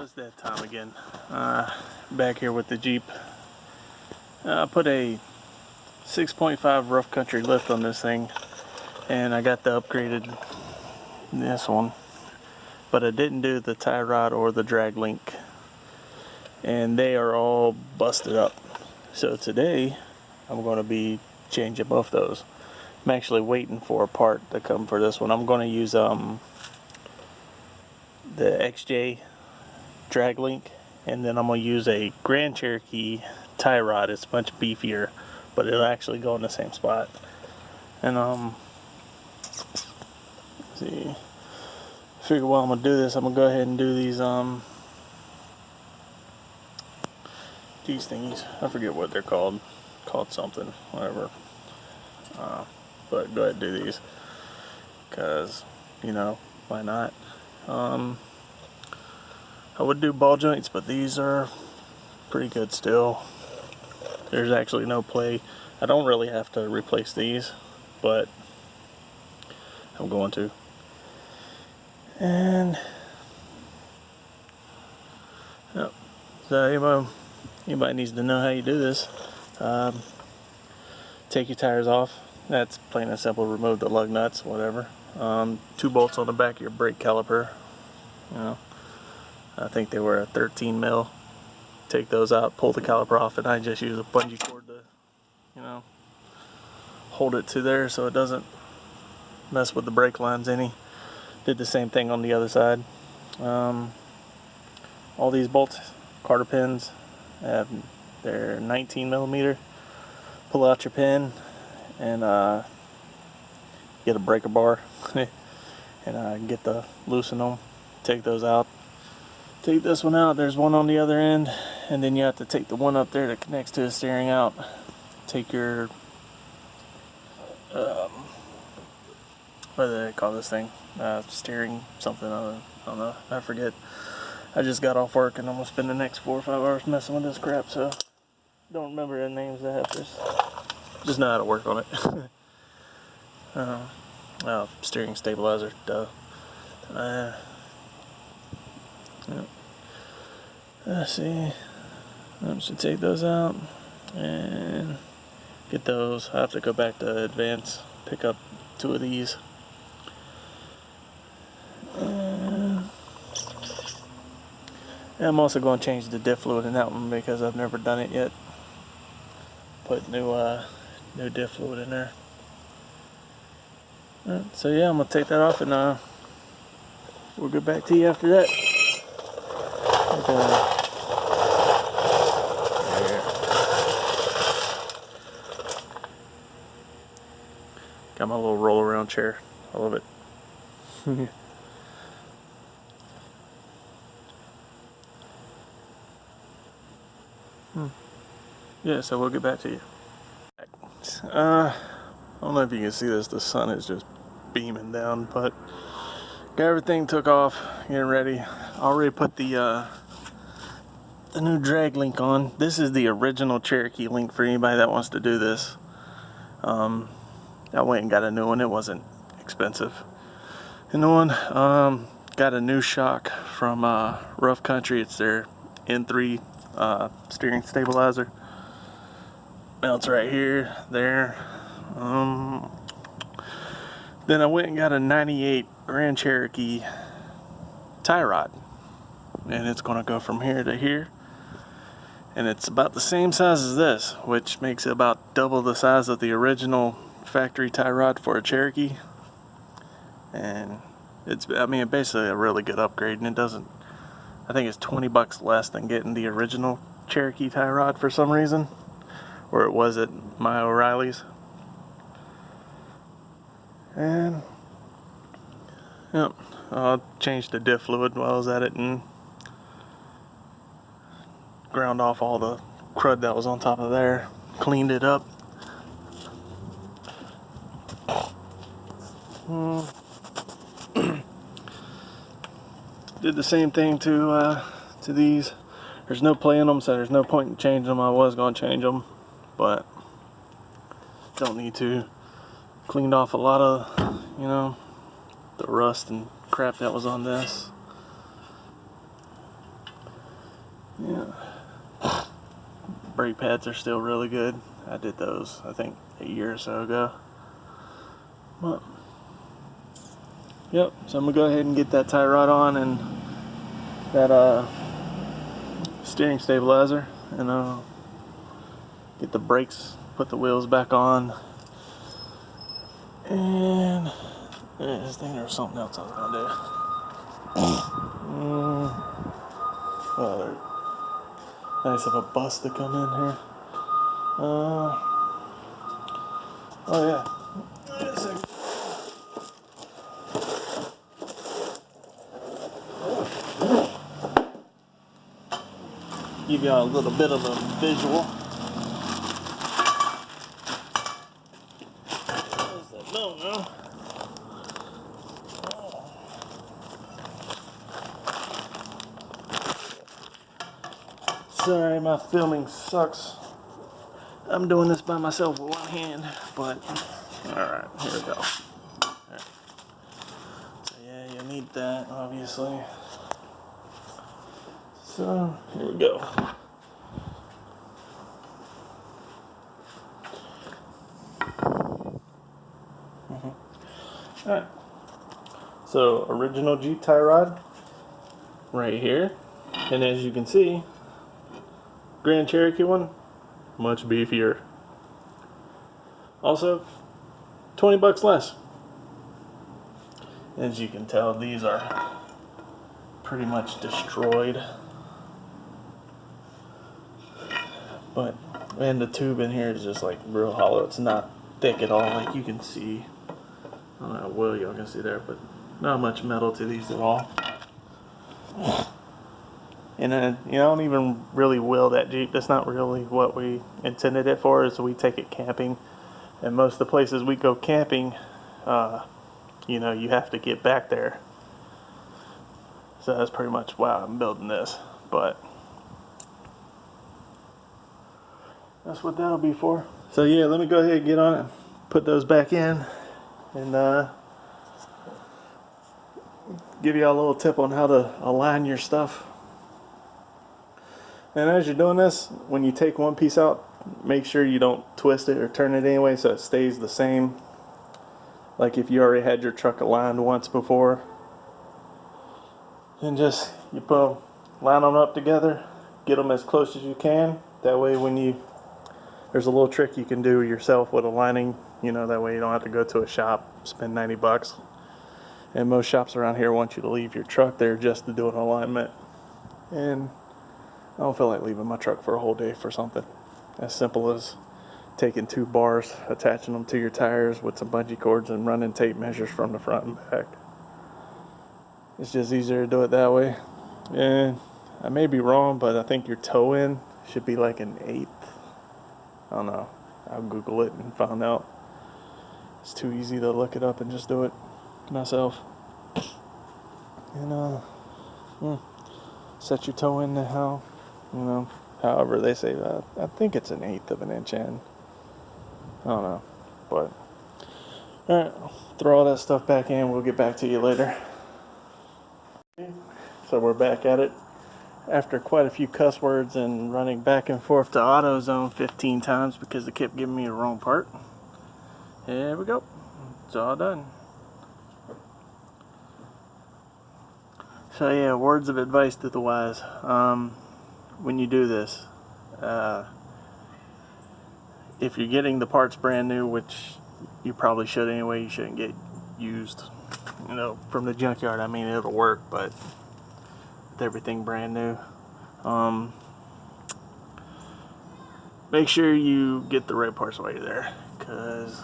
it's that time again. Back here with the Jeep. I put a 6.5 rough country lift on this thing, and I got the upgraded this one, but I didn't do the tie rod or the drag link, and they are all busted up. So today I'm going to be changing both those. I'm actually waiting for a part to come for this one. I'm going to use the XJ drag link, and then I'm going to use a Grand Cherokee tie rod. It's much beefier, but it'll actually go in the same spot. And let's see, figure while I'm gonna do this, I'm gonna go ahead and do these thingies. I forget what they're called something, whatever. But go ahead and do these, cause you know, why not? I would do ball joints, but these are pretty good still. There's actually no play. I don't really have to replace these, but I'm going to. And yep. So anybody needs to know how you do this. Take your tires off. That's plain and simple. Remove the lug nuts, whatever. 2 bolts on the back of your brake caliper. You know, I think they were a 13 mil. Take those out, pull the caliper off, and I just use a bungee cord to, you know, hold it to there so it doesn't mess with the brake lines any. Did the same thing on the other side. All these bolts, Carter pins, they're 19 millimeter. Pull out your pin and get a breaker bar and get the loosen them. Take those out. Take this one out. There's one on the other end, and then you have to take the one up there that connects to the steering out. Take your what do they call this thing? Steering something. I don't know. I forget. I just got off work and I'm gonna spend the next 4 or 5 hours messing with this crap, so don't remember the names I have. Just know how to work on it. Steering stabilizer. Duh. Let's see. I should take those out and get those. I have to go back to advance, pick up 2 of these. And I'm also going to change the diff fluid in that one because I've never done it yet. Put new diff fluid in there. So yeah, I'm going to take that off and we'll get back to you after that. Got my little roll around chair. I love it. Yeah, so we'll get back to you. I don't know if you can see this. The sun is just beaming down, but got everything took off, getting ready. I already put the new drag link on. This is the original Cherokee link for anybody that wants to do this. I went and got a new one. It wasn't expensive. And the one got a new shock from Rough Country. It's their N3 steering stabilizer. Mounts right here, there. Then I went and got a 98 Grand Cherokee tie rod, and it's going to go from here to here. And it's about the same size as this, which makes it about double the size of the original factory tie rod for a Cherokee. And it's basically a really good upgrade, and I think it's $20 less than getting the original Cherokee tie rod for some reason, or it was at my O'Reilly's. And yep, I'll change the diff fluid while I was at it and ground off all the crud that was on top of there, cleaned it up. Did the same thing to these. There's no play in them, so there's no point in changing them. I was going to change them, but don't need to. Cleaned off a lot of, you know, the rust and crap that was on this. Yeah. Brake pads are still really good. I did those, I think, a year or so ago. But, yep, so I'm gonna go ahead and get that tie rod on and that steering stabilizer, and get the brakes, put the wheels back on, and I just think there was something else I was gonna do. Oh, they're nice of a bus to come in here. Oh yeah. Wait a second. Give y'all a little bit of a visual. What's that? No. Sorry, my filming sucks. I'm doing this by myself with one hand, but alright, here we go. Right. So yeah, you need that, obviously. So, here we go. Alright. So, original Jeep tie rod, right here. And as you can see, Grand Cherokee one, much beefier. Also, 20 bucks less. As you can tell, these are pretty much destroyed. But, and the tube in here is just like real hollow. It's not thick at all, like you can see. I don't know how well y'all can see there, but not much metal to these at all. And then, you don't even really wheel that Jeep. That's not really what we intended it for, is we take it camping. And most of the places we go camping, you know, you have to get back there. So that's pretty much why I'm building this. But that's what that'll be for. So yeah, let me go ahead and get on it, put those back in, and give you all a little tip on how to align your stuff. And as you're doing this, when you take one piece out, make sure you don't twist it or turn it anyway so it stays the same. Like if you already had your truck aligned once before. And just, you put them, line them up together, get them as close as you can. That way when you, there's a little trick you can do yourself with aligning, you know, that way you don't have to go to a shop, spend 90 bucks. And most shops around here want you to leave your truck there just to do an alignment. And I don't feel like leaving my truck for a whole day for something as simple as taking 2 bars, attaching them to your tires with some bungee cords, and running tape measures from the front and back. It's just easier to do it that way. And I may be wrong, but I think your toe in should be like an 1/8. I don't know. I'll Google it and find out. It's too easy to look it up and just do it myself. And set your toe in how, you know, however they say that. I think it's an 1/8 of an inch in. I don't know, but alright, throw all that stuff back in. We'll get back to you later. So we're back at it after quite a few cuss words and running back and forth to AutoZone 15 times because they kept giving me the wrong part. Here we go. It's all done. So yeah, words of advice to the wise. When you do this, if you're getting the parts brand new, which you probably should anyway, you shouldn't get used, you know, from the junkyard. I mean, it'll work, but with everything brand new, make sure you get the right parts while you're there, because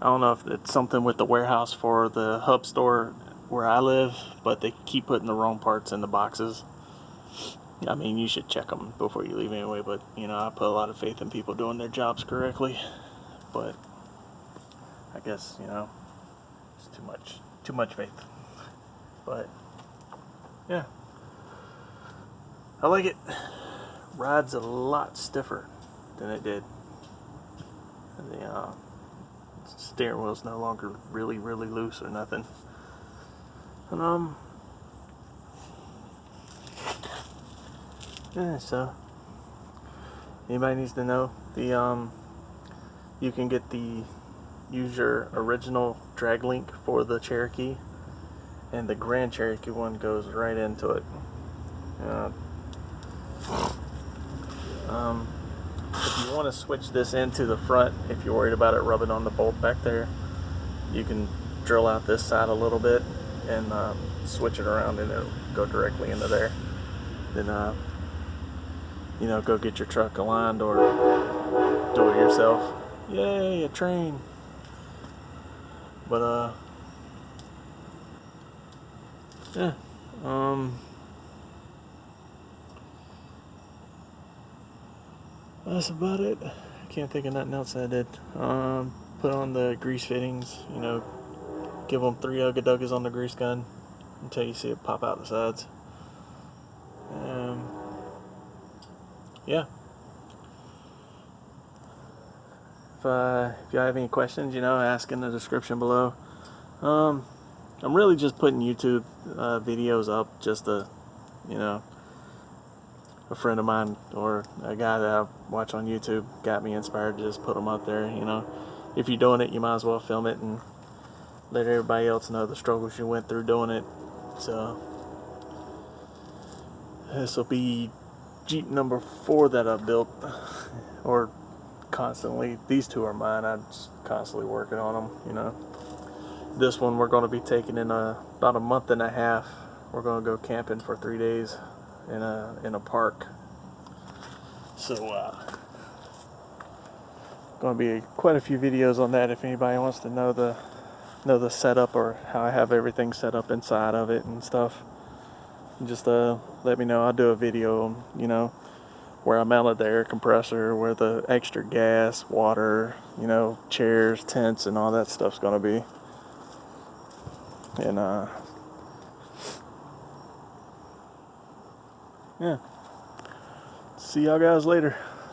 I don't know if it's something with the warehouse for the hub store where I live, but they keep putting the wrong parts in the boxes. I mean, you should check them before you leave anyway, but, you know, I put a lot of faith in people doing their jobs correctly, but I guess, you know, it's too much faith. But yeah, I like it. Rides a lot stiffer than it did. And the steering wheel's no longer really loose or nothing. And Yeah, so anybody needs to know, the you can get use your original drag link for the Cherokee, and the Grand Cherokee one goes right into it. If you want to switch this into the front, if you're worried about it rubbing on the bolt back there, you can drill out this side a little bit and switch it around, and it'll go directly into there. Then you know, go get your truck aligned or do it yourself. Yay, a train! But yeah, that's about it. I can't think of nothing else I did. Put on the grease fittings, you know, give them 3 ugga-duggas on the grease gun until you see it pop out the sides. Yeah. If you have any questions, you know, ask in the description below. I'm really just putting YouTube videos up just to, you know, a friend of mine or a guy that I watch on YouTube got me inspired to just put them up there. You know, if you're doing it, you might as well film it and let everybody else know the struggles you went through doing it. So this will be Jeep number 4 that I built, or constantly. These 2 are mine. I'm just constantly working on them. You know, this one we're going to be taking in about a month and a half. We're going to go camping for 3 days in a park. So going to be quite a few videos on that if anybody wants to know the setup or how I have everything set up inside of it and stuff. Just let me know. I'll do a video, you know, where I mounted the air compressor, where the extra gas, water, you know, chairs, tents, and all that stuff's gonna be. And yeah. See y'all guys later.